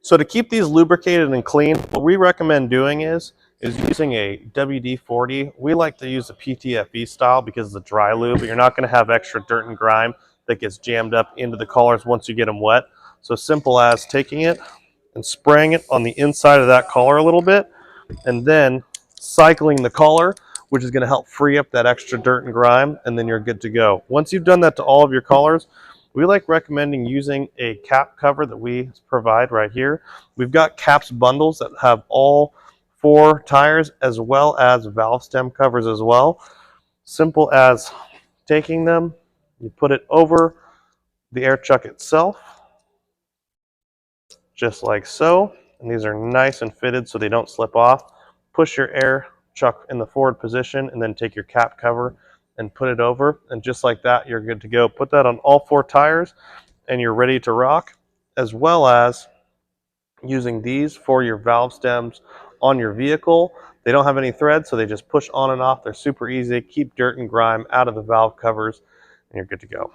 So to keep these lubricated and clean, what we recommend doing is using a WD-40. We like to use the PTFE style because it's a dry lube, but you're not going to have extra dirt and grime that gets jammed up into the collars once you get them wet. So simple as taking it and spraying it on the inside of that collar a little bit, and then cycling the collar, which is going to help free up that extra dirt and grime, and then you're good to go. Once you've done that to all of your collars, we like recommending using a cap cover that we provide right here. We've got caps bundles that have all 4 tires as well as valve stem covers as well. Simple as taking them, you put it over the air chuck itself, just like so. And these are nice and fitted so they don't slip off. Push your air chuck in the forward position and then take your cap cover and put it over, and just like that you're good to go. Put that on all 4 tires and you're ready to rock, as well as using these for your valve stems on your vehicle. They don't have any thread, so they just push on and off. They're super easy. Keep dirt and grime out of the valve covers and you're good to go.